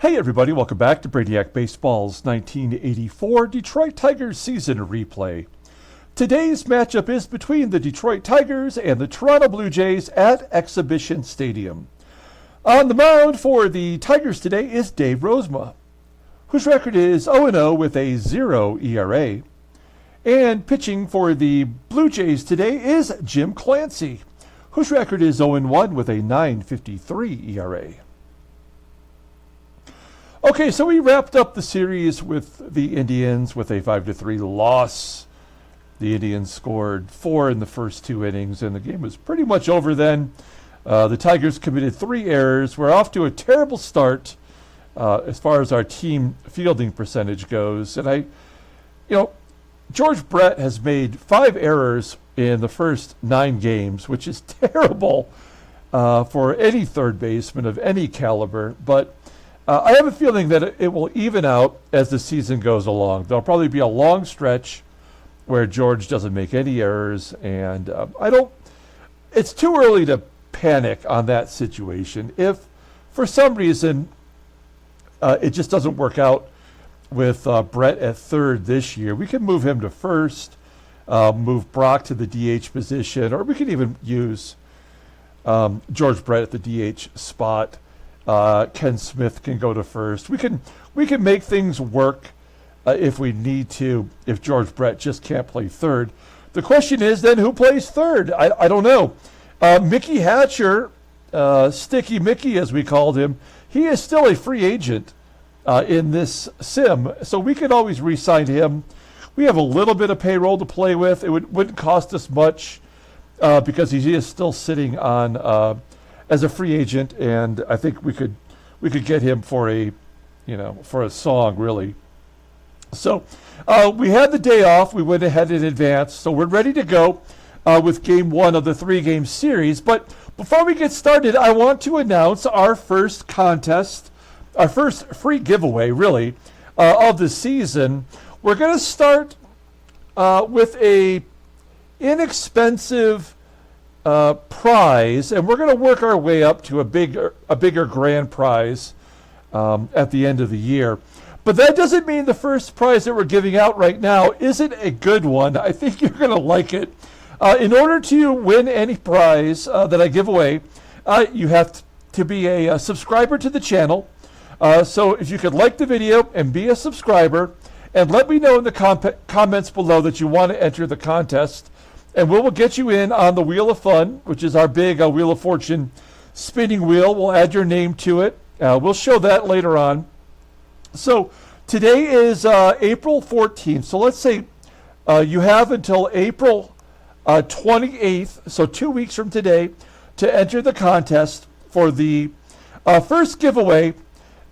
Hey everybody, welcome back to Brainiac Baseball's 1984 Detroit Tigers season replay. Today's matchup is between the Detroit Tigers and the Toronto Blue Jays at Exhibition Stadium. On the mound for the Tigers today is Dave Rozema, whose record is 0-0 with a 0 ERA. And pitching for the Blue Jays today is Jim Clancy, whose record is 0-1 with a 9.53 ERA. Okay, so we wrapped up the series with the Indians with a 5-3 loss. The Indians scored 4 in the first 2 innings, and the game was pretty much over then. The Tigers committed 3 errors. We're off to a terrible start as far as our team fielding percentage goes. And George Brett has made 5 errors in the first 9 games, which is terrible for any third baseman of any caliber. But I have a feeling that it will even out as the season goes along. There'll probably be a long stretch where George doesn't make any errors, and it's too early to panic on that situation. If for some reason it just doesn't work out with Brett at third this year, we can move him to first, move Brock to the DH position, or we can even use George Brett at the DH spot. Ken Smith can go to first. We can make things work if we need to, if George Brett just can't play third. The question is then who plays third? I don't know. Mickey Hatcher, Sticky Mickey as we called him, he is still a free agent in this sim, so we could always re-sign him. We have a little bit of payroll to play with. It wouldn't cost us much because he is still sitting on as a free agent, and I think we could get him for a song, really. So we had the day off. We went ahead in advance, so we're ready to go with Game 1 of the 3-game series. But before we get started, I want to announce our first contest, our first free giveaway, really, of the season. We're going to start with a inexpensive prize, and we're going to work our way up to a bigger grand prize at the end of the year. But that doesn't mean the first prize that we're giving out right now isn't a good one. I think you're going to like it. In order to win any prize that I give away, you have to be a subscriber to the channel. So if you could like the video and be a subscriber, and let me know in the comments below that you want to enter the contest, and we will get you in on the Wheel of Fun, which is our big Wheel of Fortune spinning wheel. We'll add your name to it. We'll show that later on. So today is April 14th. So let's say you have until April 28th, so 2 weeks from today, to enter the contest for the first giveaway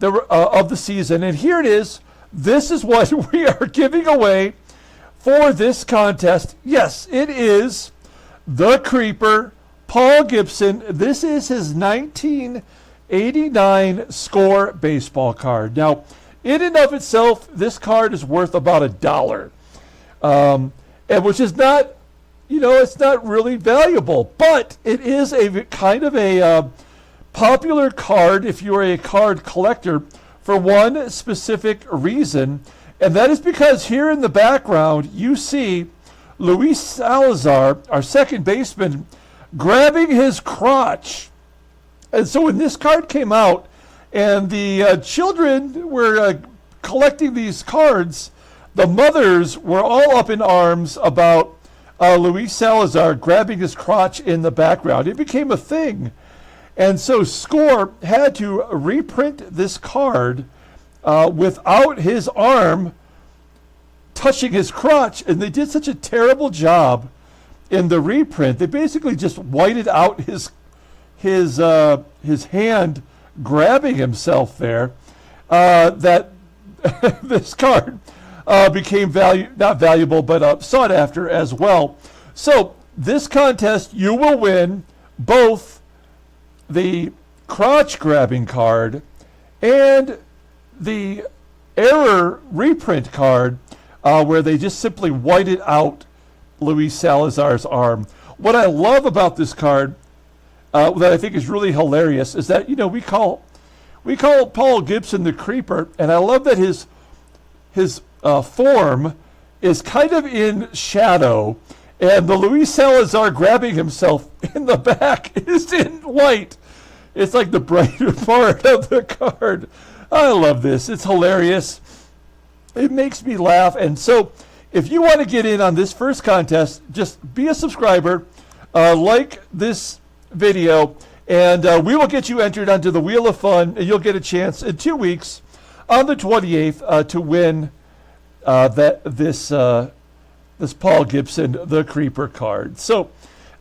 of the season. And here it is. This is what we are giving away for this contest. Yes, it is the Creeper, Paul Gibson. This is his 1989 Score baseball card. Now, in and of itself, this card is worth about $1, and which is not, it's not really valuable, but it is a kind of a popular card if you are a card collector for one specific reason. And that is because here in the background, you see Luis Salazar, our second baseman, grabbing his crotch. And so when this card came out and the children were collecting these cards, the mothers were all up in arms about Luis Salazar grabbing his crotch in the background. It became a thing. And so Score had to reprint this card without his arm touching his crotch, and they did such a terrible job in the reprint. They basically just whited out his hand grabbing himself there. That this card became not valuable, but sought after as well. So this contest, you will win both the crotch grabbing card and the error reprint card, where they just simply whited out Luis Salazar's arm. What I love about this card, that I think is really hilarious, is that we call We call Paul Gibson the Creeper, and I love that his form is kind of in shadow, and the Luis Salazar grabbing himself in the back is in white. It's like the brighter part of the card. I love this. It's hilarious. It makes me laugh. And so if you want to get in on this first contest, just be a subscriber, like this video, and we will get you entered onto the Wheel of Fun, and you'll get a chance in 2 weeks on the 28th to win this Paul Gibson, the Creeper card. So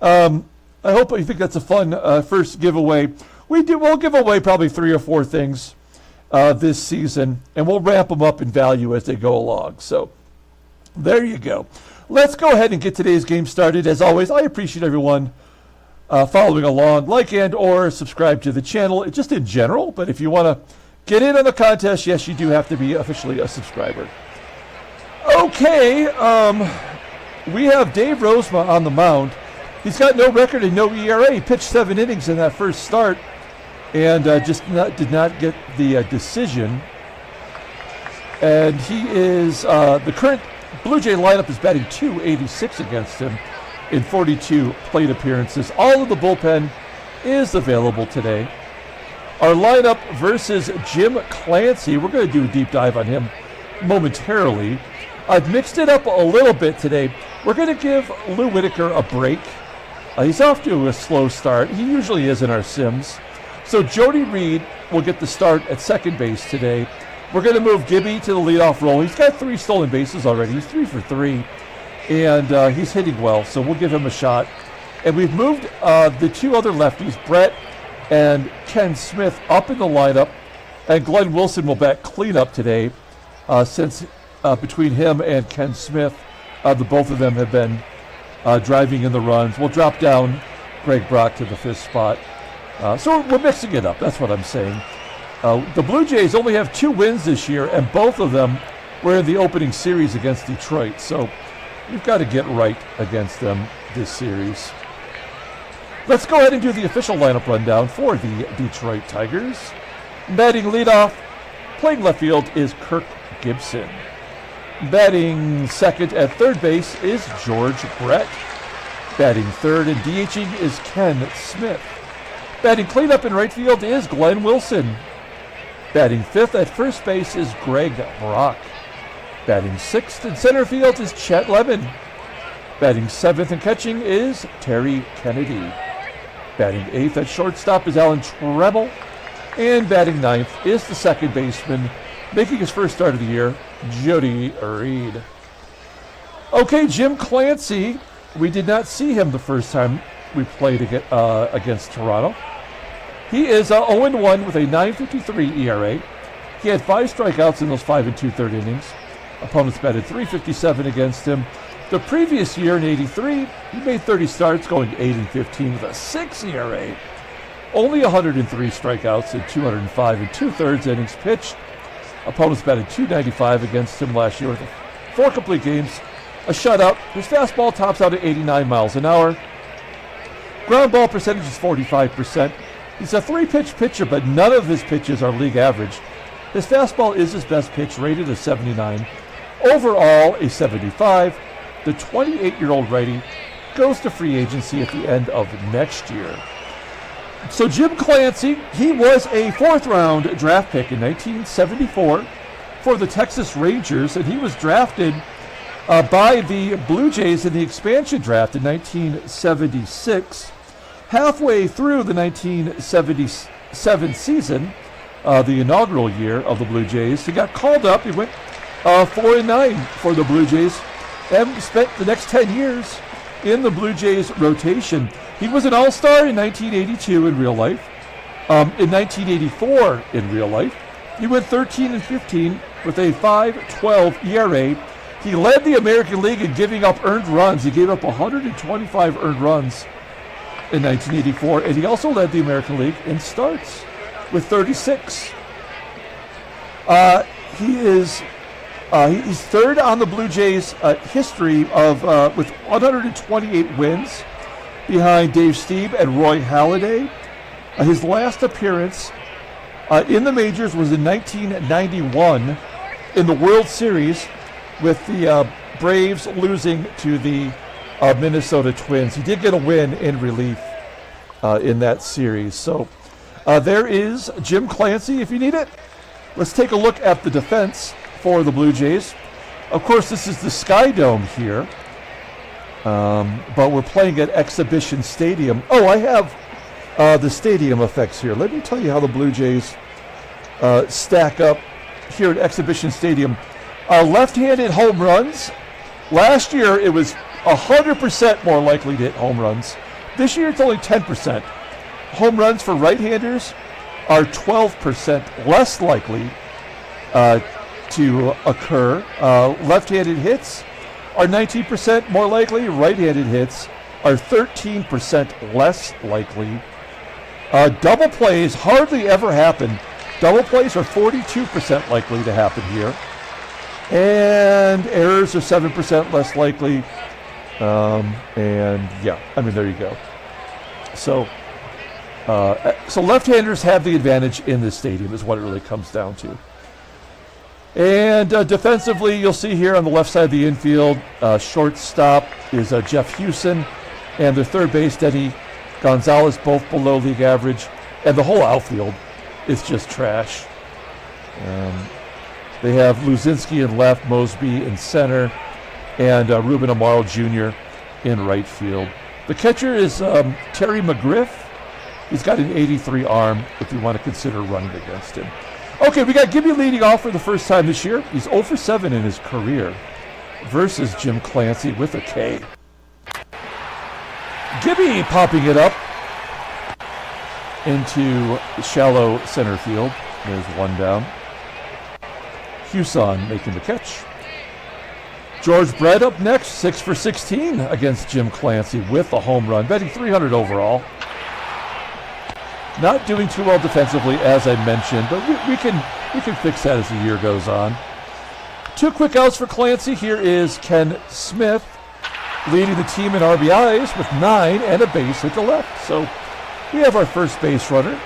I hope you think that's a fun first giveaway. We'll give away probably 3 or 4 things this season, and we'll ramp them up in value as they go along. So there you go. Let's go ahead and get today's game started. As always, I appreciate everyone following along. Like and or subscribe to the channel, just in general. But if you want to get in on the contest, yes, you do have to be officially a subscriber. Okay, we have Dave Rozema on the mound. He's got no record and no ERA. He pitched 7 innings in that first start and did not get the decision. And he is, the current Blue Jay lineup is batting .286 against him in 42 plate appearances. All of the bullpen is available today. Our lineup versus Jim Clancy. We're going to do a deep dive on him momentarily. I've mixed it up a little bit today. We're going to give Lou Whitaker a break. He's off to a slow start. He usually is in our sims. So Jody Reed will get the start at second base today. We're going to move Gibby to the leadoff role. He's got 3 stolen bases already. He's 3 for 3. And he's hitting well, so we'll give him a shot. And we've moved the 2 other lefties, Brett and Ken Smith, up in the lineup. And Glenn Wilson will bat cleanup today since between him and Ken Smith, the both of them have been driving in the runs. We'll drop down Greg Brock to the 5th spot. So we're mixing it up. That's what I'm saying. The Blue Jays only have 2 wins this year, and both of them were in the opening series against Detroit. So we've got to get right against them this series. Let's go ahead and do the official lineup rundown for the Detroit Tigers. Batting leadoff, playing left field, is Kirk Gibson. Batting second at third base is George Brett. Batting third and DHing is Ken Smith. Batting cleanup in right field is Glenn Wilson. Batting fifth at first base is Greg Brock. Batting sixth in center field is Chet Lemon. Batting seventh and catching is Terry Kennedy. Batting eighth at shortstop is Alan Trammell. And batting ninth is the second baseman, making his first start of the year, Jody Reed. Okay, Jim Clancy. We did not see him the first time we played against Toronto. He is 0-1 with a .953 ERA. He had 5 strikeouts in those 5 2/3 innings. Opponents batted .357 against him. The previous year in '83, he made 30 starts, going 8-15 with a 6 ERA. Only 103 strikeouts in 205 2/3 innings pitched. Opponents batted .295 against him last year with 4 complete games, a shutout. His fastball tops out at 89 miles an hour. Ground ball percentage is 45%. He's a 3-pitch pitcher, but none of his pitches are league average. His fastball is his best pitch, rated a 79. Overall, a 75. The 28-year-old righty goes to free agency at the end of next year. So Jim Clancy, he was a 4th-round draft pick in 1974 for the Texas Rangers, and he was drafted by the Blue Jays in the expansion draft in 1976. Halfway through the 1977 season, the inaugural year of the Blue Jays, he got called up. He went 4-9 for the Blue Jays and spent the next 10 years in the Blue Jays rotation. He was an all-star in 1982 in real life. In 1984 in real life, he went 13-15 with a 5.12 ERA. He led the American League in giving up earned runs. He gave up 125 earned runs in 1984, and he also led the American League in starts with 36. He's third on the Blue Jays history of with 128 wins, behind Dave Stieb and Roy Halladay. His last appearance in the majors was in 1991 in the World Series with the Braves losing to the Minnesota Twins. He did get a win in relief in that series. So there is Jim Clancy if you need it. Let's take a look at the defense for the Blue Jays. Of course, this is the Sky Dome here, but we're playing at Exhibition Stadium. Oh, I have the stadium effects here. Let me tell you how the Blue Jays stack up here at Exhibition Stadium. Left-handed home runs. Last year, it was 100% more likely to hit home runs. This year, it's only 10%. Home runs for right-handers are 12% less likely to occur. Left-handed hits are 19% more likely. Right-handed hits are 13% less likely. Double plays hardly ever happen. Double plays are 42% likely to happen here. And errors are 7% less likely. And yeah, I mean, there you go. So left-handers have the advantage in this stadium is what it really comes down to. And defensively, you'll see here on the left side of the infield, shortstop is Jeff Huson, and the third base, Denny Gonzalez, both below league average. And the whole outfield is just trash. They have LUZINSKI in left, MOSEBY in center, and Ruben AMARO Jr. in right field. The catcher is Terry McGriff. He's got an 83 arm if you want to consider running against him. Okay, we got Gibby leading off for the first time this year. He's 0 for 7 in his career versus Jim Clancy with a K. Gibby popping it up into shallow center field. There's one down. HUSON making the catch. George Brett up next, 6 for 16 against Jim Clancy with a home run, batting 300 overall. Not doing too well defensively, as I mentioned, but we can fix that as the year goes on. 2 quick outs for Clancy. Here is Ken Smith leading the team in RBIs with 9 and a base hit to left. So we have our first base runner.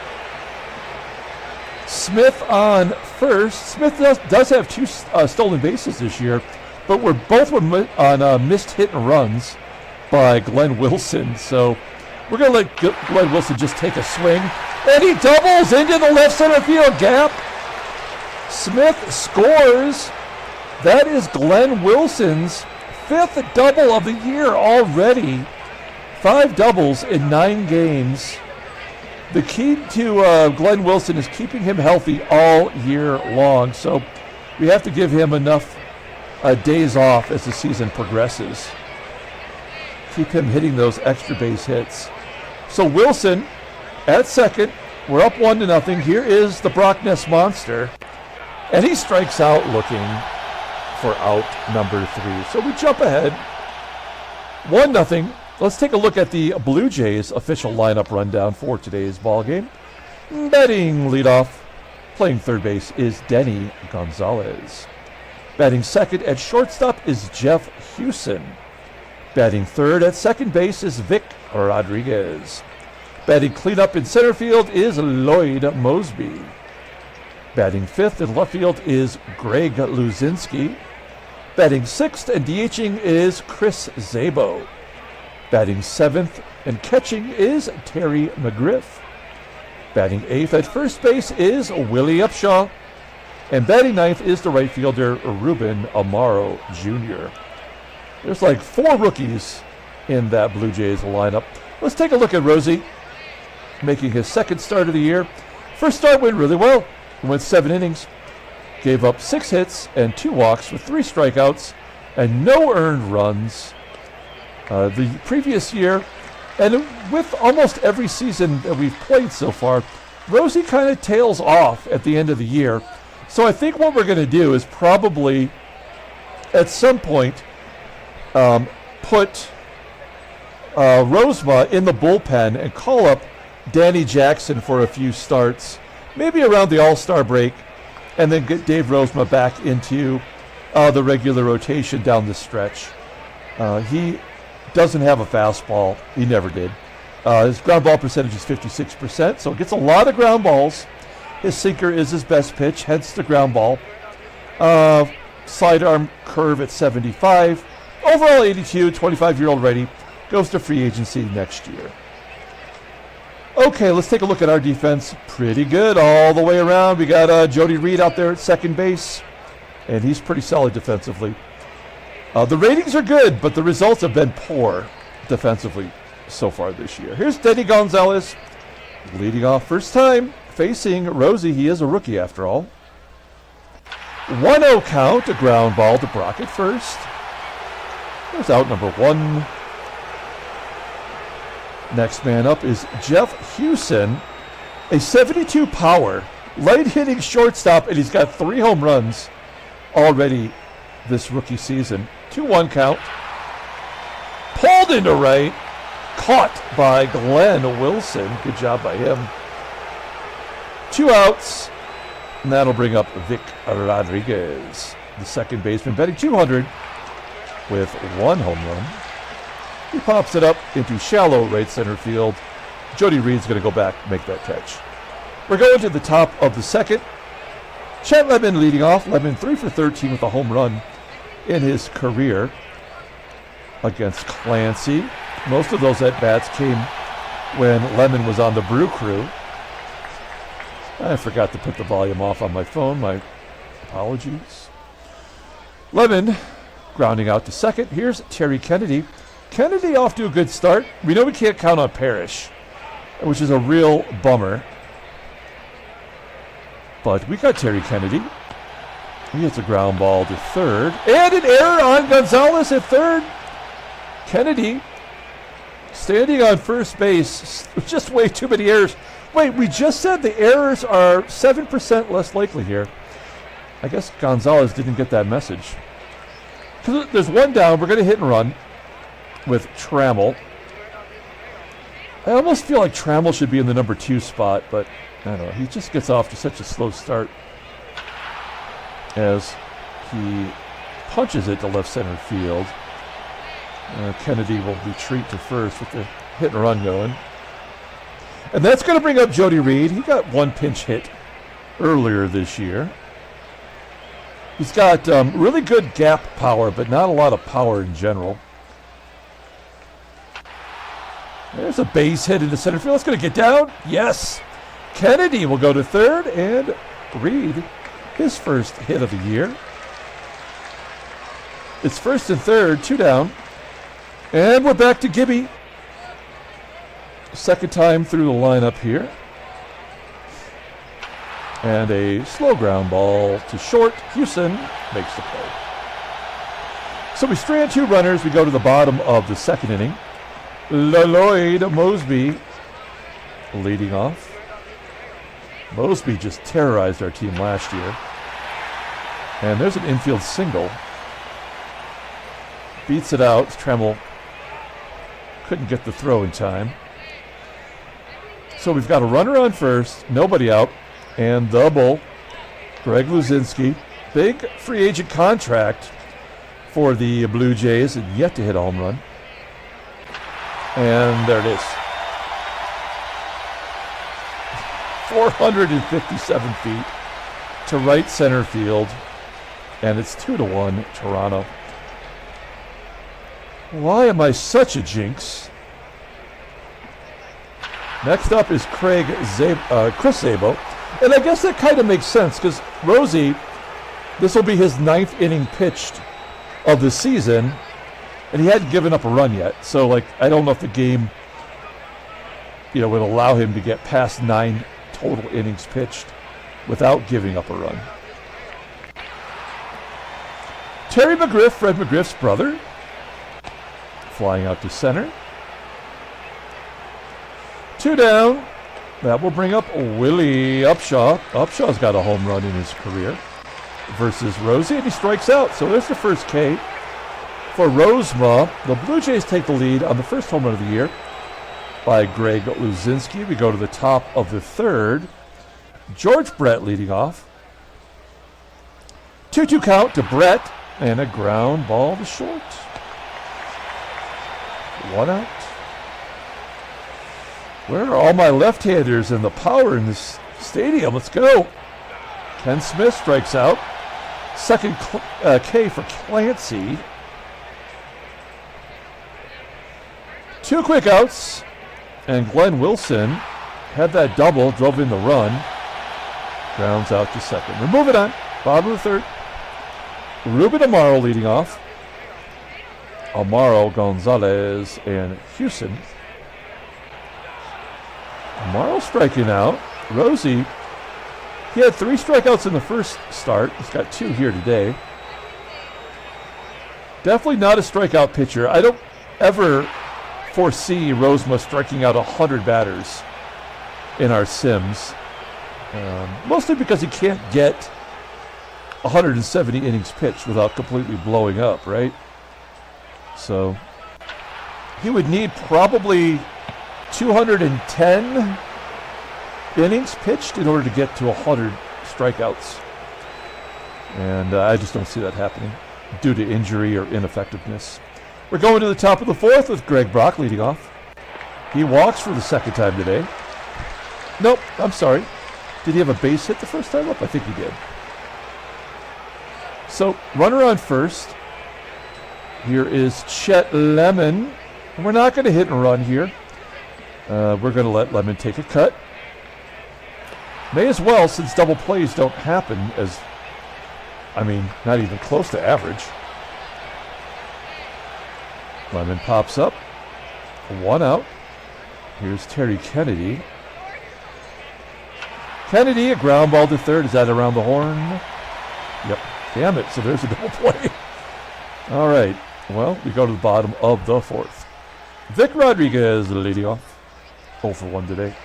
Smith on first. Smith does have 2 stolen bases this year, but we're both on missed hit and runs by Glenn Wilson. So we're going to let Glenn Wilson just take a swing. And he doubles into the left center field gap. Smith scores. That is Glenn Wilson's 5th double of the year already. 5 doubles in 9 games. The key to Glenn Wilson is keeping him healthy all year long. So we have to give him enough days off as the season progresses. Keep him hitting those extra base hits. So Wilson at second. We're up 1-0. Here is the Brock Ness Monster. And he strikes out looking for out number 3. So we jump ahead. 1-0. Let's take a look at the Blue Jays official lineup rundown for today's ballgame. Batting leadoff, playing third base, is Denny Gonzalez. Batting second at shortstop is Jeff Huson. Batting third at second base is Vic Rodriguez. Batting cleanup in center field is Lloyd MOSEBY. Batting fifth in left field is Greg LUZINSKI. Batting sixth and DHing is Chris SABO. Batting seventh and catching is Terry McGriff. Batting eighth at first base is Willie UPSHAW. And batting ninth is the right fielder Ruben AMARO Jr. There's like 4 rookies in that Blue Jays lineup. Let's take a look at Rosie, making his second start of the year. First start went really well. He went 7 innings, gave up 6 hits and 2 walks with 3 strikeouts and no earned runs. The previous year, and with almost every season that we've played so far, Rosie kind of tails off at the end of the year. So I think what we're going to do is probably at some point put Rozema in the bullpen and call up Danny Jackson for a few starts, maybe around the All-Star break, and then get Dave Rozema back into the regular rotation down the stretch. He doesn't have a fastball. He never did. His ground ball percentage is 56%, so it gets a lot of ground balls. His sinker is his best pitch, hence the ground ball. Sidearm curve at 75. Overall 82, 25-year-old righty. Goes to free agency next year. Okay, let's take a look at our defense. Pretty good all the way around. We got Jody Reed out there at second base, and he's pretty solid defensively. The ratings are good, but the results have been poor defensively so far this year. Here's Denny Gonzalez leading off first time facing Rosie. He is a rookie after all. 1-0 count, a ground ball to Brock at first. There's out number 1. Next man up is Jeff HUSON, a 72 power, light hitting shortstop, and he's got 3 home runs already this rookie season. 2-1 count. Pulled into right. Caught by Glenn Wilson. Good job by him. 2 outs. And that'll bring up Vic RODRIGUEZ, the second baseman, batting 200 with 1 home run. He pops it up into shallow right center field. Jody Reed's going to go back and make that catch. We're going to the top of the second. Chet leading off. Lemon 3 for 13 with a home run in his career against Clancy. Most of those at-bats came when Lemon was on the Brew Crew. I forgot to put the volume off on my phone. My apologies. Lemon grounding out to second. Here's Terry Kennedy. Kennedy off to a good start. We know we can't count on Parrish, which is a real bummer. But we got Terry Kennedy. He hits a ground ball to third. And an error on Gonzalez at third. Kennedy standing on first base. Just way too many errors. Wait, we just said the errors are 7% less likely here. I guess Gonzalez didn't get that message. Because there's 1 down. We're going to hit and run with Trammell. I almost feel like Trammell should be in the number 2 spot, but I don't know. He just gets off to such a slow start as he punches it to left center field. Kennedy will retreat to first with the hit and run going. And that's going to bring up Jody Reed. He got 1 pinch hit earlier this year. He's got really good gap power, but not a lot of power in general. There's a base hit into center field. It's going to get down. Yes. Kennedy will go to third, and Reed, his first hit of the year. It's first and third, 2 down. And we're back to Gibby. Second time through the lineup here. And a slow ground ball to short. HUSON makes the play. So we strand 2 runners. We go to the bottom of the second inning. Lloyd MOSEBY leading off. MOSEBY just terrorized our team last year. And there's an infield single. Beats it out. Trammell couldn't get the throw in time. So we've got a runner on first, nobody out, and the bull, Greg LUZINSKI. Big free agent contract for the Blue Jays, and yet to hit a home run. And there it is. 457 feet to right center field, and it's 2-1 Toronto. Why am I such a jinx? Next up is Chris SABO. And I guess that kind of makes sense because Rosie, this will be his 9th inning pitched of the season, and he hadn't given up a run yet. So, I don't know if the game, would allow him to get past 9 total innings pitched without giving up a run. Terry McGRIFF, Fred McGriff's brother, flying out to center. 2 down. That will bring up Willie UPSHAW. UPSHAW's got a home run in his career versus Rosie, and he strikes out. So there's the first K for Rozema. The Blue Jays take the lead on the first home run of the year by Greg LUZINSKI. We go to the top of the third. George Brett leading off. 2-2 count to Brett, and a ground ball to short. 1 out. Where are all my left-handers and the power in this Stadium, let's go. Ken Smith strikes out. Second K for Clancy. 2 quick outs. And Glenn Wilson had that double, drove in the run. Grounds out to second. We're moving on. Bottom of the third. Ruben AMARO leading off. AMARO, Gonzalez, and HUSON. AMARO striking out. Rosie, he had 3 strikeouts in the first start. He's got 2 here today. Definitely not a strikeout pitcher. I don't ever foresee Rozema striking out 100 batters in our sims. Mostly because he can't get 170 innings pitched without completely blowing up, right? So he would need probably 210 innings pitched in order to get to 100 strikeouts. And I just don't see that happening due to injury or ineffectiveness. We're going to the top of the fourth with Greg Brock leading off. He walks for the second time today. Nope, I'm sorry. Did he have a base hit the first time up? I think he did. So, runner on first. Here is Chet Lemon. And we're not going to hit and run here. We're going to let Lemon take a cut. May as well, since double plays don't happen as, not even close to average. Lemon pops up. 1 out. Here's Terry Kennedy. Kennedy, a ground ball to third. Is that around the horn? Yep. Damn it. So there's a double play. All right. Well, we go to the bottom of the fourth. Vic RODRIGUEZ leading off. 0 for 1 today.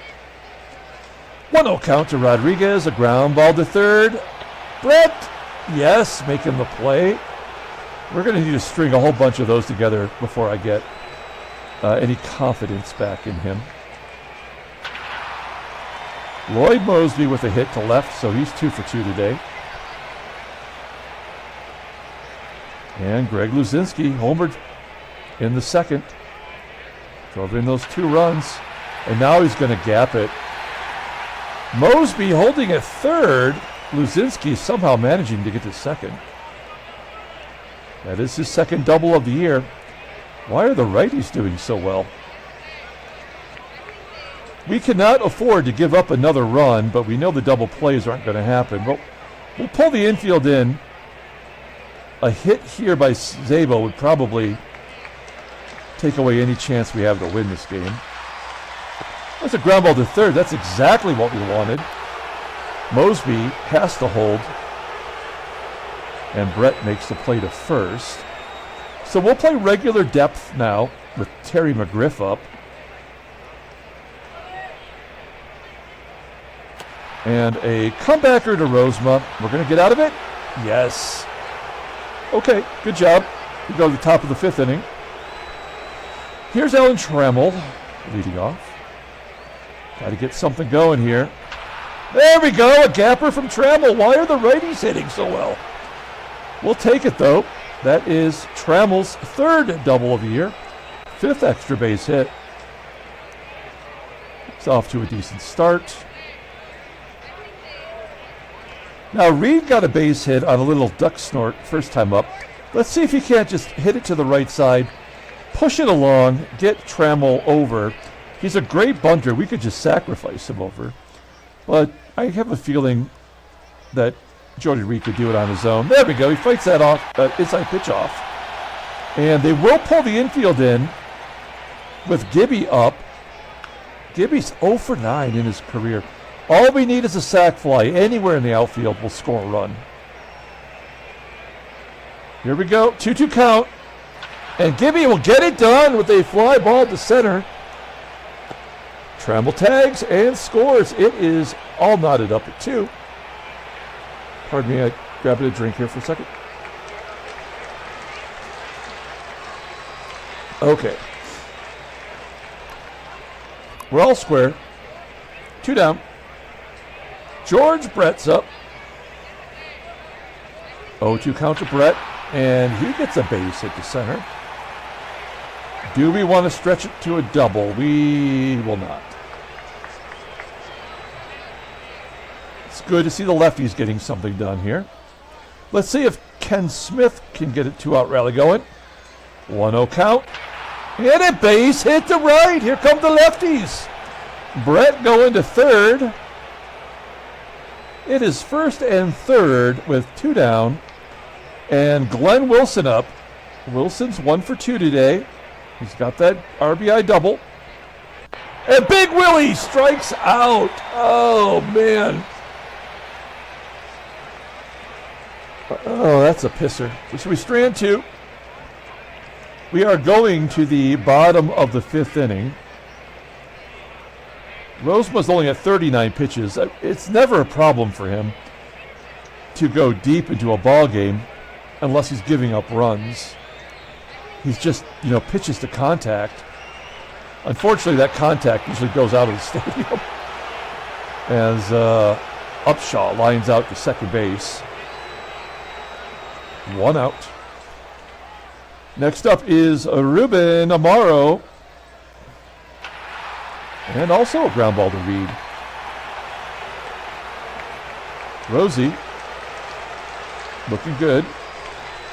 1-0 count to Rodriguez. A ground ball to third. Brett. Yes, making the play. We're going to need to string a whole bunch of those together before I get any confidence back in him. Lloyd MOSEBY with a hit to left, so he's 2 for 2 today. And Greg LUZINSKI homered in the second. Drove in those 2 runs. And now he's going to gap it. MOSEBY holding at third. LUZINSKI somehow managing to get to second. That is his second double of the year. Why are the righties doing so well? We cannot afford to give up another run, but we know the double plays aren't going to happen. But we'll pull the infield in. A hit here by SABO would probably take away any chance we have to win this game. That's a ground ball to third. That's exactly what we wanted. MOSEBY has to hold. And Brett makes the play to first. So we'll play regular depth now with Terry McGRIFF up. And a comebacker to Rozema. We're going to get out of it? Yes. Okay, good job. We go to the top of the 5th inning. Here's Alan Trammell leading off. Got to get something going here. There we go, a gapper from Trammell. Why are the righties hitting so well? We'll take it, though. That is Trammell's 3rd double of the year. 5th extra base hit. It's off to a decent start. Now, Reed got a base hit on a little duck snort first time up. Let's see if he can't just hit it to the right side, push it along, get Trammell over. He's a great bunter. We could just sacrifice him over. But I have a feeling that Jody Reed could do it on his own. There we go. He fights that off, inside pitch off. And they will pull the infield in with Gibby up. Gibby's 0 for 9 in his career. All we need is a sac fly. Anywhere in the outfield will score a run. Here we go. 2-2 count. And Gibby will get it done with a fly ball to center. Trammell tags and scores. It is all knotted up at 2. Pardon me, I grabbed a drink here for a second. Okay. We're all square. 2 down. George Brett's up. 0-2 count to Brett, and he gets a base hit to center. Do we want to stretch it to a double? We will not. good to see the lefties getting something done here. Let's see if Ken Smith can get a 2-out rally going. 1-0 count. And a base hit to right. Here come the lefties. Brett going to third. It is first and third with 2 down. And Glenn Wilson up. Wilson's 1 for 2 today. He's got that RBI double. And Big Willie strikes out. Oh, man. Oh, that's a pisser. So we strand 2. We are going to the bottom of the 5th inning. Rozema's only at 39 pitches. It's never a problem for him to go deep into a ball game unless he's giving up runs. He's just, pitches to contact. Unfortunately, that contact usually goes out of the stadium as UPSHAW lines out to second base. 1 out. Next up is Ruben AMARO. And also a ground ball to Reed. Rosie looking good.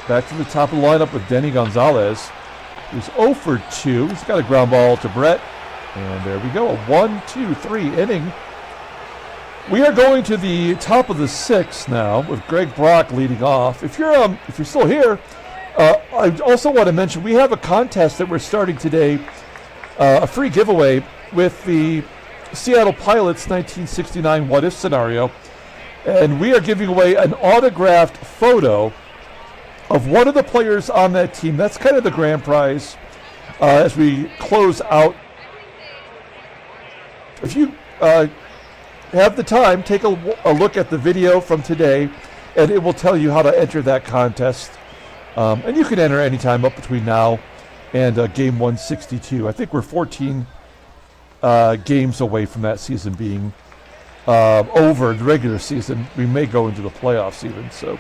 Back to the top of the lineup with Denny Gonzalez, who's 0 for 2. He's got a ground ball to Brett. And there we go, a 1-2-3 inning. We are going to the top of the 6th now with Greg Brock leading off. If you're still here, I also want to mention we have a contest that we're starting today, a free giveaway with the Seattle Pilots 1969 What If scenario. And we are giving away an autographed photo of one of the players on that team. That's kind of the grand prize as we close out. If you have the time, take a look at the video from today, and it will tell you how to enter that contest. And you can enter anytime up between now and game 162. I think we're 14 games away from that season being over, the regular season. We may go into the playoffs even. So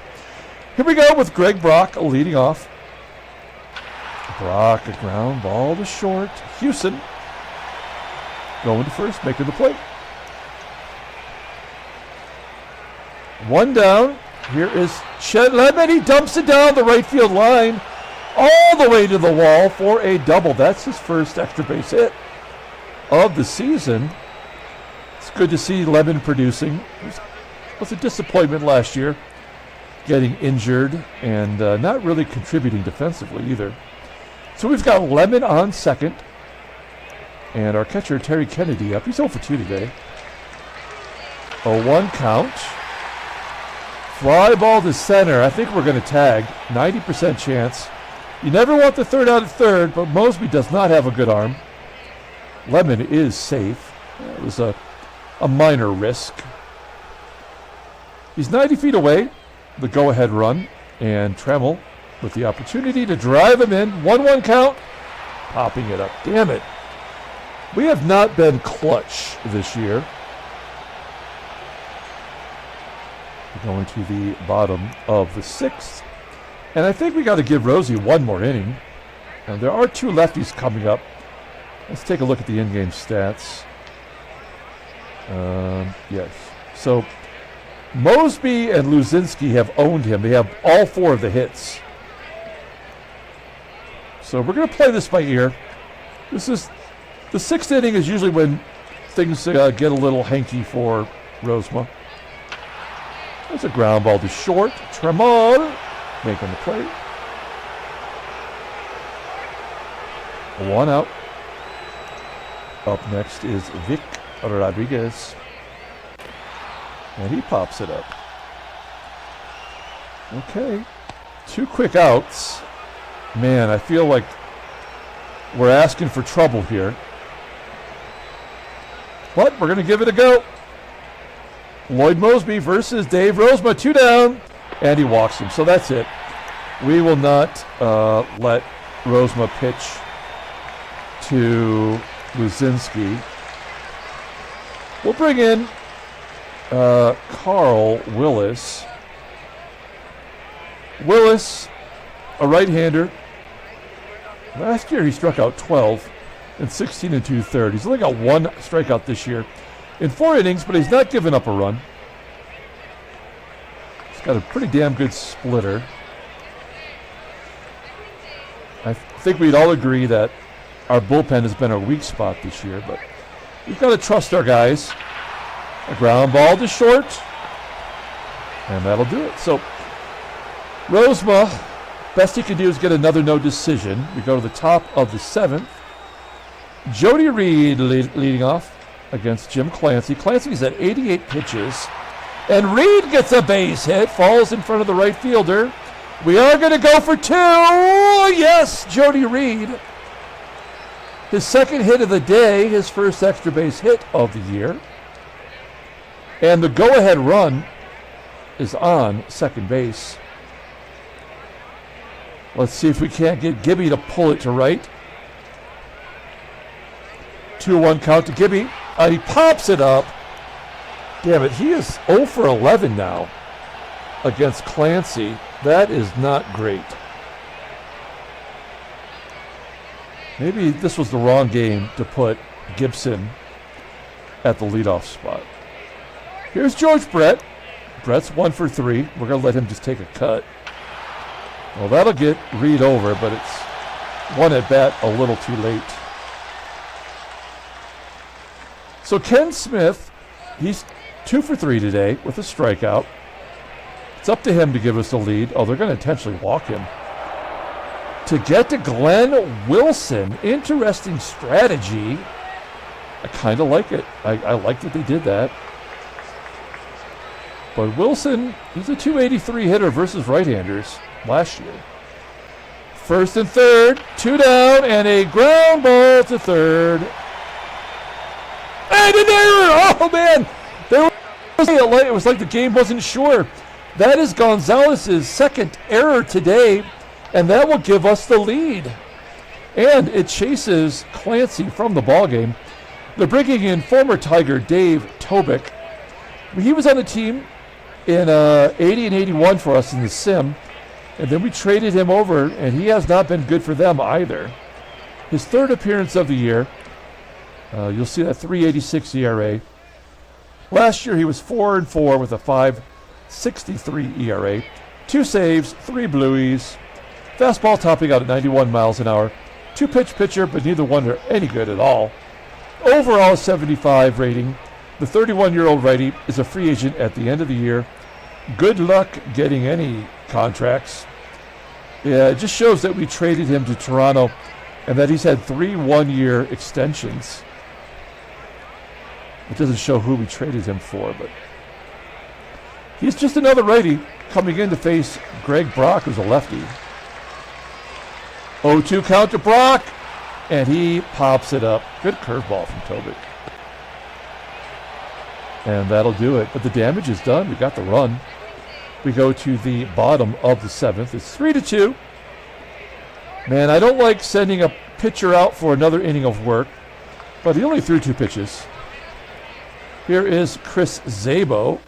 here we go with Greg Brock leading off. Brock, a ground ball to short. HUSON going to first, making the play. 1 down. Here is Chet, and he dumps it down the right field line all the way to the wall for a double. That's his first extra base hit of the season. It's good to see Lemon producing. It was a disappointment last year, getting injured and not really contributing defensively either. So we've got Lemon on second, and our catcher Terry Kennedy up. He's 0 for 2 today. 0-1 count. Fly ball to center. I think we're going to tag. 90% chance. You never want the third out at third, but Moseby does not have a good arm. Lemon is safe. It was a minor risk. He's 90 feet away. The go-ahead run. And TRAMMELL with the opportunity to drive him in. 1-1 count. Popping it up. Damn it. We have not been clutch this year. Going to the bottom of the 6th. And I think we got to give Rosie one more inning. And there are 2 lefties coming up. Let's take a look at the in-game stats. Yes. So Moseby and LUZINSKI have owned him. They have all 4 of the hits. So we're going to play this by ear. This is the 6th inning is usually when things get a little hanky for Rozema. There's a ground ball to short. TRAMMELL making the play. 1 out. Up next is Vic RODRIGUEZ. And he pops it up. Okay. 2 quick outs. Man, I feel like we're asking for trouble here. But we're going to give it a go. Lloyd Moseby versus Dave Rozema. 2 down. And he walks him. So that's it. We will not let Rozema pitch to LUZINSKI. We'll bring in Carl Willis. Willis, a right-hander. Last year he struck out 12 in 16 2/3. He's only got 1 strikeout this year in 4 innings, but he's not given up a run. He's got a pretty damn good splitter. I think we'd all agree that our bullpen has been our weak spot this year, but we've got to trust our guys. A ground ball to short, and that'll do it. So Rozema, best he can do is get another no decision. We go to the top of the 7th. Jody Reed leading off against Jim Clancy. Clancy's at 88 pitches, and Reed gets a base hit, falls in front of the right fielder. We are going to go for 2. Yes, Jody Reed. His second hit of the day, his first extra base hit of the year. And the go-ahead run is on second base. Let's see if we can't get Gibby to pull it to right. 2-1 count to Gibby. He pops it up. Damn it, he is 0 for 11 now against Clancy. That is not great. Maybe this was the wrong game to put Gibson at the leadoff spot. Here's George Brett. Brett's 1 for 3. We're going to let him just take a cut. Well, that'll get Reed over, but it's one at bat a little too late. So Ken Smith, he's 2 for 3 today with a strikeout. It's up to him to give us the lead. Oh, they're going to intentionally walk him. To get to Glenn Wilson, interesting strategy. I kind of like it. I like that they did that. But Wilson, he's a .283 hitter versus right-handers last year. First and third, 2 down, and a ground ball to third. And an error! Oh, man! It was like the game wasn't sure. That is Gonzalez's second error today, and that will give us the lead. And it chases Clancy from the ballgame. They're bringing in former Tiger Dave Tobick. He was on the team in 80 and 81 for us in the sim, and then we traded him over, and he has not been good for them either. His third appearance of the year, you'll see that 3.86 ERA. Last year he was 4-4 with a 5.63 ERA, 2 saves, 3 blueies, fastball topping out at 91 miles an hour, 2-pitch pitcher, but neither one are any good at all. Overall 75 rating. The 31-year-old righty is a free agent at the end of the year. Good luck getting any contracts. Yeah, it just shows that we traded him to Toronto and that he's had 3 one-year extensions. It doesn't show who we traded him for, but he's just another righty coming in to face Greg Brock, who's a lefty. 0-2 count to Brock, and he pops it up. Good curveball from Tobick. And that'll do it. But the damage is done. We got the run. We go to the bottom of the 7th. It's 3-2. Man, I don't like sending a pitcher out for another inning of work, but he only threw 2 pitches. Here is Chris Szabo.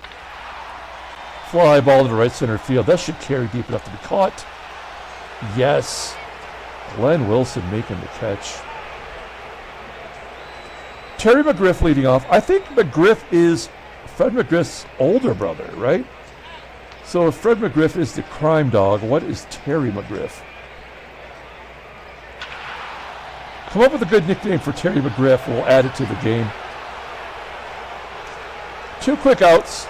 Fly ball to right center field. That should carry deep enough to be caught. Yes. Glenn Wilson making the catch. Terry McGriff leading off. I think McGriff is Fred McGriff's older brother, right? So if Fred McGriff is the crime dog, what is Terry McGriff? Come up with a good nickname for Terry McGriff. We'll add it to the game. 2 quick outs.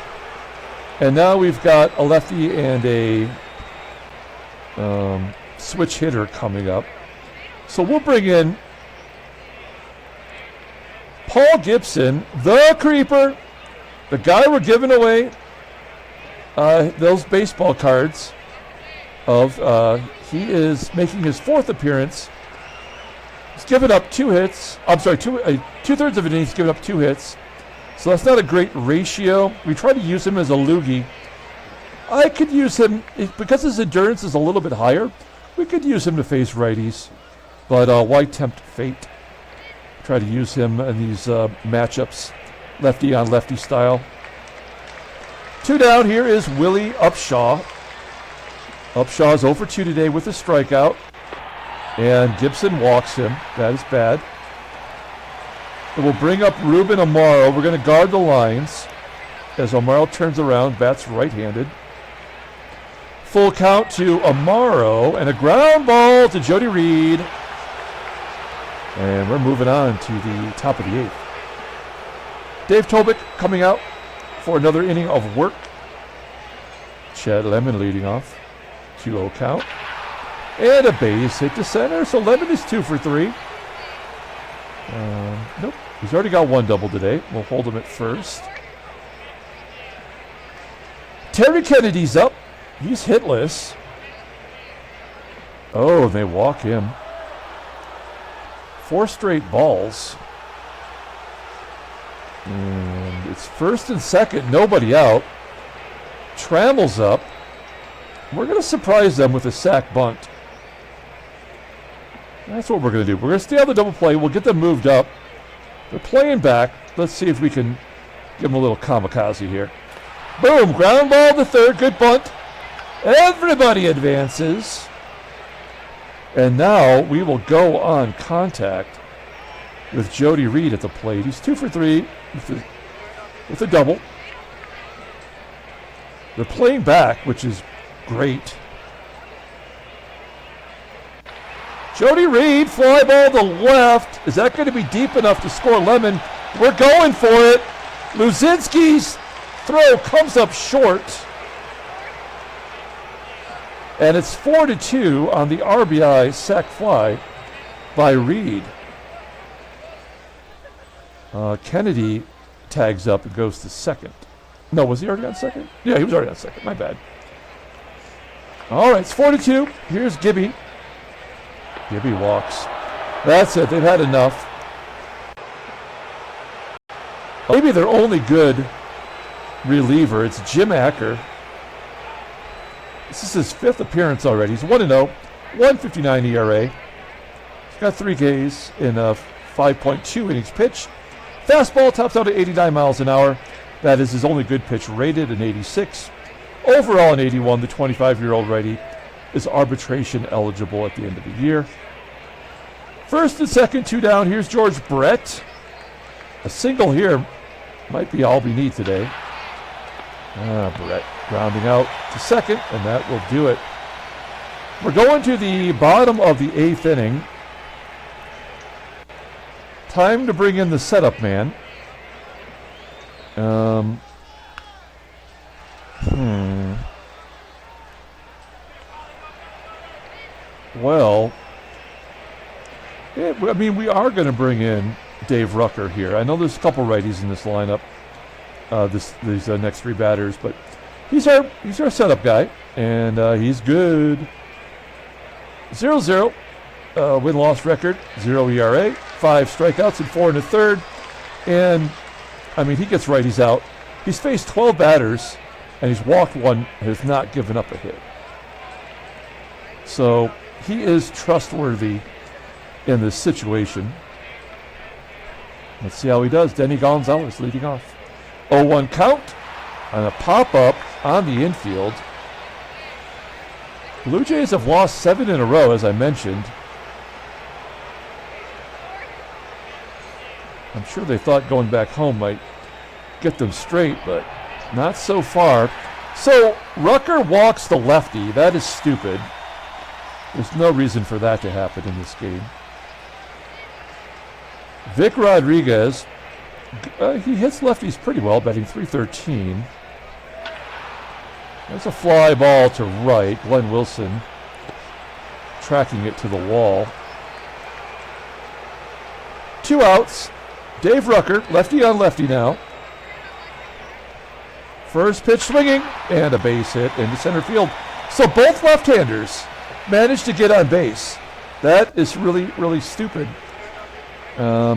And now we've got a lefty and a switch hitter coming up. So we'll bring in Paul Gibson, the creeper, the guy we're giving away those baseball cards of. He is making his 4th appearance. He's given up 2 hits. I'm sorry, 2/3 of an inning. He's given up 2 hits. So that's not a great ratio. We try to use him as a loogie. I could use him, because his endurance is a little bit higher, we could use him to face righties. But why tempt fate? Try to use him in these matchups, lefty on lefty style. 2 down. Here is Willie UPSHAW. UPSHAW is 0 for 2 today with a strikeout. And Gibson walks him. That is bad. It will bring up Ruben AMARO. We're going to guard the lines as AMARO turns around, bats right-handed. Full count to AMARO and a ground ball to Jody Reed. And we're moving on to the top of the 8th. Dave Tobik coming out for another inning of work. Chet Lemon leading off. 2-0 count. And a base hit to center, so Lemon is 2 for 3. Nope, he's already got 1 double today. We'll hold him at first. Terry Kennedy's up. He's hitless. Oh, they walk him. 4 straight balls. And it's first and second, nobody out. Trammell's up. We're going to surprise them with a sack bunt. That's what we're going to do. We're going to stay on the double play. We'll get them moved up. They're playing back. Let's see if we can give them a little kamikaze here. Boom! Ground ball to third. Good bunt. Everybody advances. And now we will go on contact with Jody Reed at the plate. He's 2 for 3 with a double. They're playing back, which is great. Jody Reed, fly ball to left. Is that going to be deep enough to score Lemon? We're going for it. LUZINSKI's throw comes up short. And it's 4-2 on the RBI sac fly by Reed. Kennedy tags up and goes to second. No, was he already on second? Yeah, he was already on second. My bad. All right, it's 4-2. Here's Gibby. Gibby walks. That's it. They've had enough. Maybe their only good reliever. It's Jim Acker. This is his 5th appearance already. He's 1-0, 1.59 ERA. He's got 3 Ks in 5.2 innings pitched. Fastball tops out at 89 miles an hour. That is his only good pitch, rated an 86. Overall an 81. The 25-year-old righty is arbitration eligible at the end of the year. First and second, 2 down. Here's George Brett. A single here might be all we need today. Brett grounding out to second, and that will do it. We're going to the bottom of the 8th inning. Time to bring in the setup man. Well, I mean, we are going to bring in Dave Rucker here. I know there's a couple righties in this lineup, these next 3 batters, but he's our setup guy, and he's good. 0-0 win-loss record, 0 ERA, 5 strikeouts and 4 1/3, and I mean, he gets righties out. He's faced 12 batters, and he's walked 1 and has not given up a hit. So he is trustworthy in this situation. Let's see how he does. Denny Gonzalez leading off. 0-1 count on a pop-up on the infield. Blue Jays have lost 7 in a row, as I mentioned. I'm sure they thought going back home might get them straight, but not so far. So Rucker walks the lefty. That is stupid. There's no reason for that to happen in this game. Vic Rodriguez, he hits lefties pretty well, batting .313. That's a fly ball to right. Glenn Wilson tracking it to the wall. 2 outs. Dave Rucker, lefty on lefty now. First pitch swinging, and a base hit into center field. So both left-handers managed to get on base. That is really, really stupid. I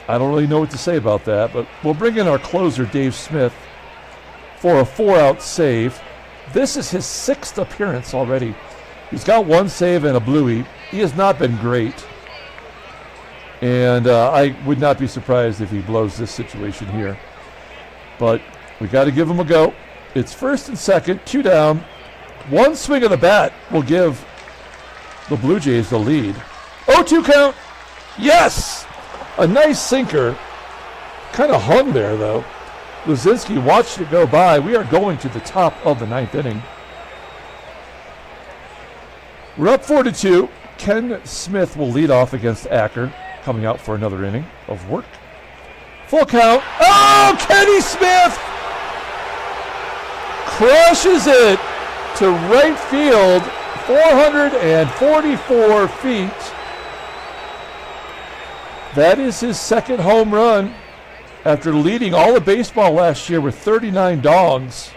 don't really know what to say about that, but we'll bring in our closer, Dave Smith, for a 4-out save. This is his 6th appearance already. He's got 1 save and a bluey. He has not been great. And I would not be surprised if he blows this situation here. But we got to give him a go. It's first and second, 2 down. 1 swing of the bat will give the Blue Jays the lead. 0-2 count. Yes! A nice sinker. Kind of hung there, though. LUZINSKI watched it go by. We are going to the top of the 9th inning. We're up 4-2. Ken Smith will lead off against Acker, coming out for another inning of work. Full count. Oh, Kenny Smith crushes it to right field, 444 feet. That is his second home run after leading all of baseball last year with 39 dogs.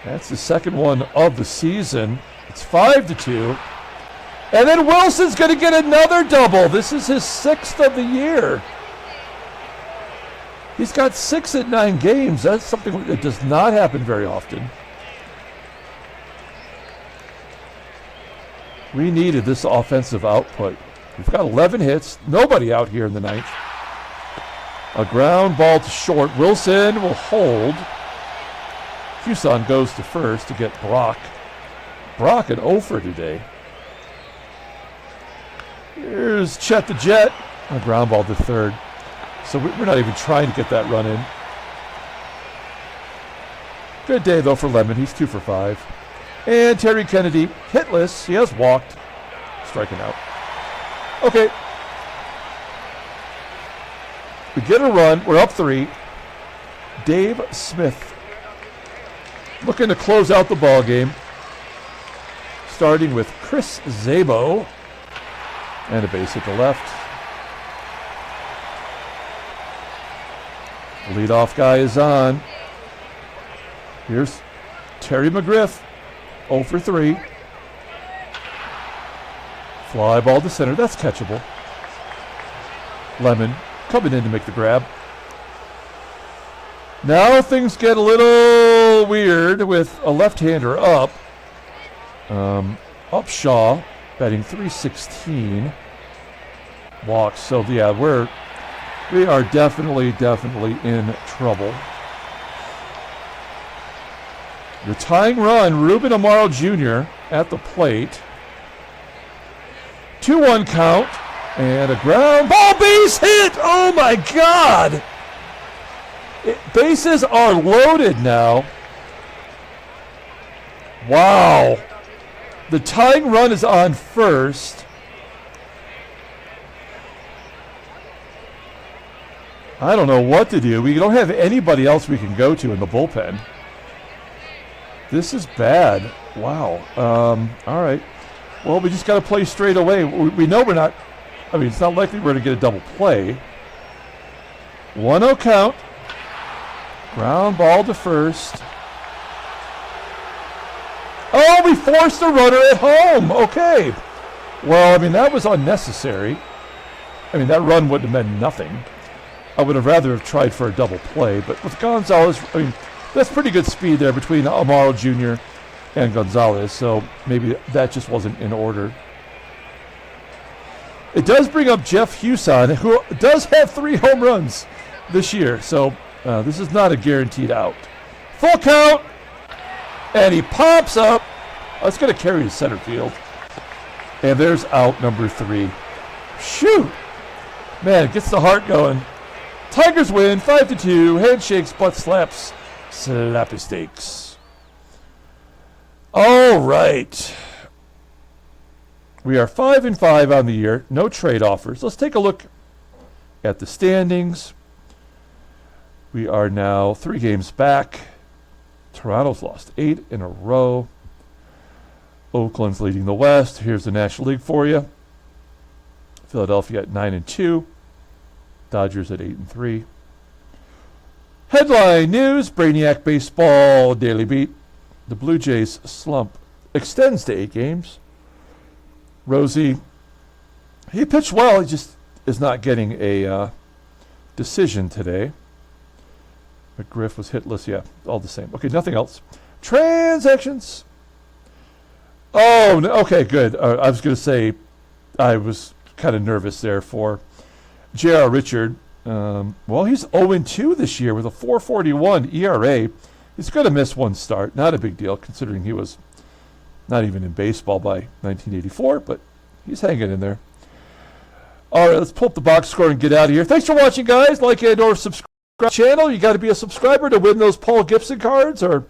That's the second one of the season. It's 5-2. And then Wilson's going to get another double. This is his 6th of the year. He's got 6 at 9 games. That's something that does not happen very often. We needed this offensive output. We've got 11 hits. Nobody out here in the 9th. A ground ball to short. Wilson will hold. HUSON goes to first to get Brock. Brock an 0 for today. Here's Chet the Jet. A ground ball to third. So we're not even trying to get that run in. Good day, though, for Lemon. He's 2 for 5. And Terry Kennedy, hitless. He has walked. Striking out. Okay. We get a run. We're up 3. Dave Smith looking to close out the ball game. Starting with Chris Szabo. And a base hit to left. The leadoff guy is on. Here's Terry McGRIFF. 0 for 3. Fly ball to center. That's catchable. Lemon coming in to make the grab. Now things get a little weird with a left-hander up. UPSHAW batting .316. Walks. So yeah, we are definitely in trouble. The tying run, Ruben AMARO Jr. at the plate. 2-1 count and a ground ball base hit. Oh my God! Bases are loaded now. Wow. The tying run is on first. I don't know what to do. We don't have anybody else we can go to in the bullpen. This is bad. Wow. All right. Well, we just got to play straight away. We know we're not. I mean, it's not likely we're going to get a double play. 1-0 count. Ground ball to first. Oh, we forced a runner at home. Okay. Well, I mean, that was unnecessary. I mean, that run would have meant nothing. I would have rather have tried for a double play. But with Gonzalez, I mean, that's pretty good speed there between AMARO Jr. and Gonzalez. So maybe that just wasn't in order. It does bring up Jeff HUSON, who does have 3 home runs this year. So this is not a guaranteed out. Full count. And he pops up. Oh, it's going to carry to center field. And there's out number 3. Shoot. Man, it gets the heart going. Tigers win 5-2. Handshakes, butt slaps, slappy steaks. All right. We are 5-5 on the year. No trade offers. Let's take a look at the standings. We are now 3 games back. Toronto's lost 8 in a row. Oakland's leading the West. Here's the National League for you. Philadelphia at 9-2. Dodgers at 8-3. Headline news: Brainiac Baseball Daily Beat. The Blue Jays slump extends to 8 games. Rosie, he pitched well. He just is not getting a decision today. McGriff was hitless. Yeah, all the same. Okay, nothing else. Transactions. Oh, no, okay, good. I was going to say I was kind of nervous there for J.R. Richard. Well, he's 0-2 this year with a 4.41 ERA. He's going to miss 1 start. Not a big deal considering he was not even in baseball by 1984, but he's hanging in there. All right, let's pull up the box score and get out of here. Thanks for watching, guys. Like and or subscribe to the channel. You got to be a subscriber to win those Paul Gibson cards or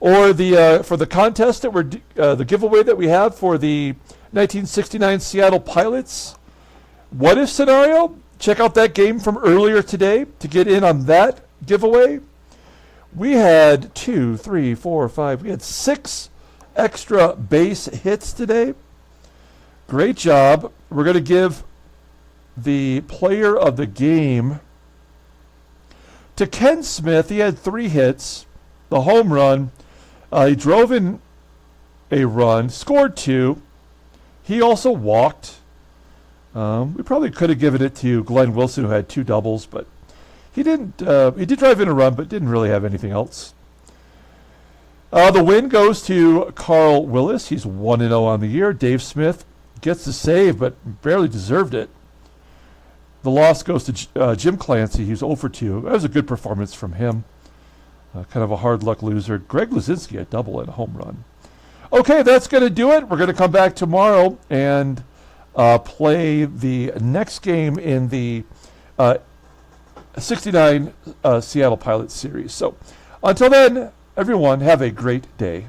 Or the for the contest that we're the giveaway that we have for the 1969 Seattle Pilots what if scenario. Check out that game from earlier today to get in on that giveaway. We had 2, 3, 4, 5. We had 6 extra base hits today. Great job. We're going to give the player of the game to Ken Smith. He had 3 hits, the home run. He drove in a run, scored 2. He also walked. We probably could have given it to Glenn Wilson, who had 2 doubles, but he didn't. He did drive in a run, but didn't really have anything else. The win goes to Carl Willis. He's 1-0 on the year. Dave Smith gets the save, but barely deserved it. The loss goes to Jim Clancy. He's 0 for 2. That was a good performance from him. Kind of a hard luck loser. Greg Luzinski, a double and a home run. Okay, that's going to do it. We're going to come back tomorrow and play the next game in the 69 Seattle Pilots series. So until then, everyone, have a great day.